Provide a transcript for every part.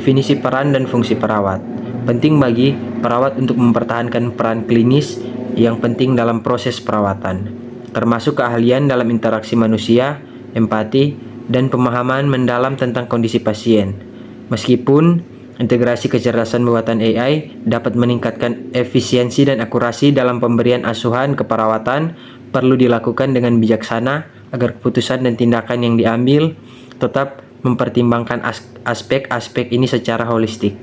Definisi peran dan fungsi perawat. Penting bagi perawat untuk mempertahankan peran klinis yang penting dalam proses perawatan, termasuk keahlian dalam interaksi manusia, empati, dan pemahaman mendalam tentang kondisi pasien. Meskipun integrasi kecerdasan buatan AI dapat meningkatkan efisiensi dan akurasi dalam pemberian asuhan keperawatan, perlu dilakukan dengan bijaksana agar keputusan dan tindakan yang diambil tetap mempertimbangkan aspek-aspek ini secara holistik.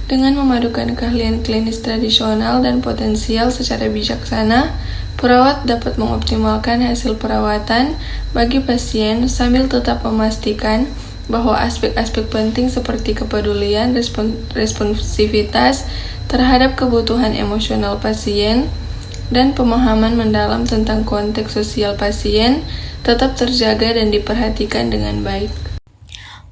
Dengan memadukan keahlian klinis tradisional dan potensial secara bijaksana, perawat dapat mengoptimalkan hasil perawatan bagi pasien sambil tetap memastikan bahwa aspek-aspek penting seperti kepedulian, responsivitas terhadap kebutuhan emosional pasien, dan pemahaman mendalam tentang konteks sosial pasien tetap terjaga dan diperhatikan dengan baik.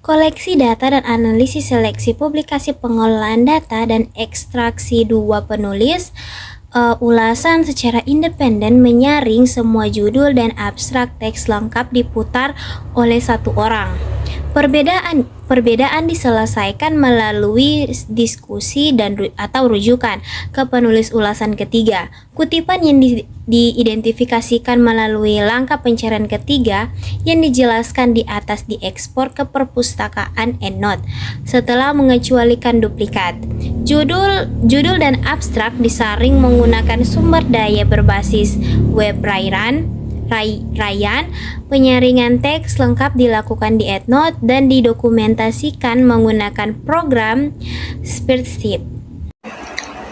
Koleksi data dan analisis seleksi publikasi pengelolaan data dan ekstraksi dua penulis ulasan secara independen menyaring semua judul dan abstrak teks lengkap diputar oleh satu orang. Perbedaan diselesaikan melalui diskusi atau rujukan ke penulis ulasan ketiga. Kutipan yang diidentifikasikan melalui langkah pencarian ketiga yang dijelaskan di atas diekspor ke perpustakaan EndNote setelah mengecualikan duplikat. Judul dan abstrak disaring menggunakan sumber daya berbasis web Ryan. Penyaringan teks lengkap dilakukan di EndNote dan didokumentasikan menggunakan program Spreadsheet.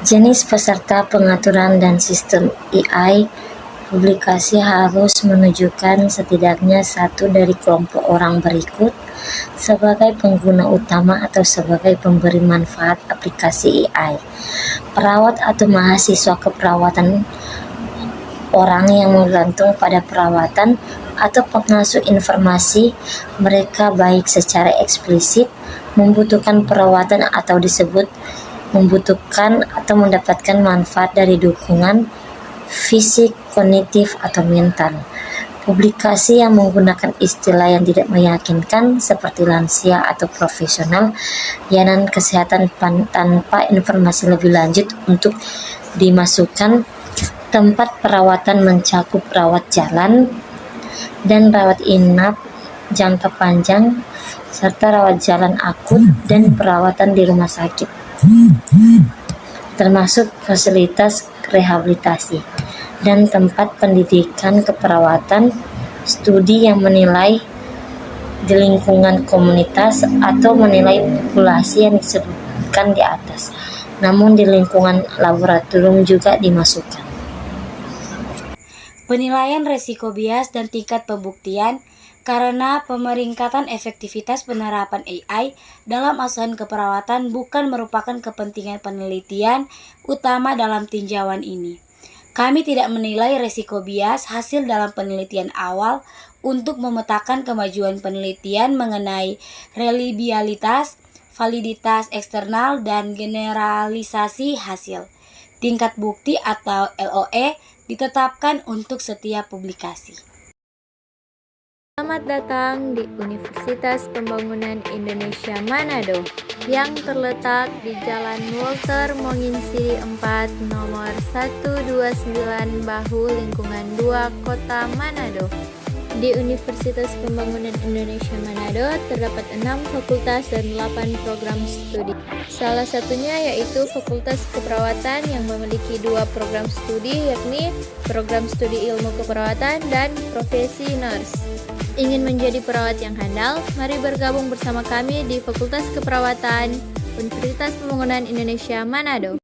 Jenis peserta pengaturan dan sistem AI publikasi harus menunjukkan setidaknya satu dari kelompok orang berikut sebagai pengguna utama atau sebagai pemberi manfaat aplikasi AI. Perawat atau mahasiswa keperawatan, orang yang menggantung pada perawatan atau pengasuh informasi mereka baik secara eksplisit membutuhkan perawatan atau disebut membutuhkan atau mendapatkan manfaat dari dukungan fisik, kognitif, atau mental. Publikasi yang menggunakan istilah yang tidak meyakinkan seperti lansia atau profesional layanan kesehatan tanpa informasi lebih lanjut untuk dimasukkan. Tempat perawatan mencakup rawat jalan dan rawat inap jangka panjang, serta rawat jalan akut dan perawatan di rumah sakit, termasuk fasilitas rehabilitasi, dan tempat pendidikan keperawatan, studi yang menilai di lingkungan komunitas atau menilai populasi yang disebutkan di atas, namun di lingkungan laboratorium juga dimasukkan. Penilaian resiko bias dan tingkat pembuktian karena pemeringkatan efektivitas penerapan AI dalam asuhan keperawatan bukan merupakan kepentingan penelitian utama dalam tinjauan ini. Kami tidak menilai resiko bias hasil dalam penelitian awal untuk memetakan kemajuan penelitian mengenai reliabilitas, validitas eksternal, dan generalisasi hasil. Tingkat bukti atau LOE ditetapkan untuk setiap publikasi. Selamat datang di Universitas Pembangunan Indonesia Manado yang terletak di Jalan Walter Monginsiri 4 nomor 129 Bahu Lingkungan 2 Kota Manado. Di Universitas Pembangunan Indonesia Manado terdapat 6 fakultas dan 8 program studi. Salah satunya yaitu Fakultas Keperawatan yang memiliki 2 program studi, yakni Program Studi Ilmu Keperawatan dan Profesi Nurse. Ingin menjadi perawat yang handal? Mari bergabung bersama kami di Fakultas Keperawatan Universitas Pembangunan Indonesia Manado.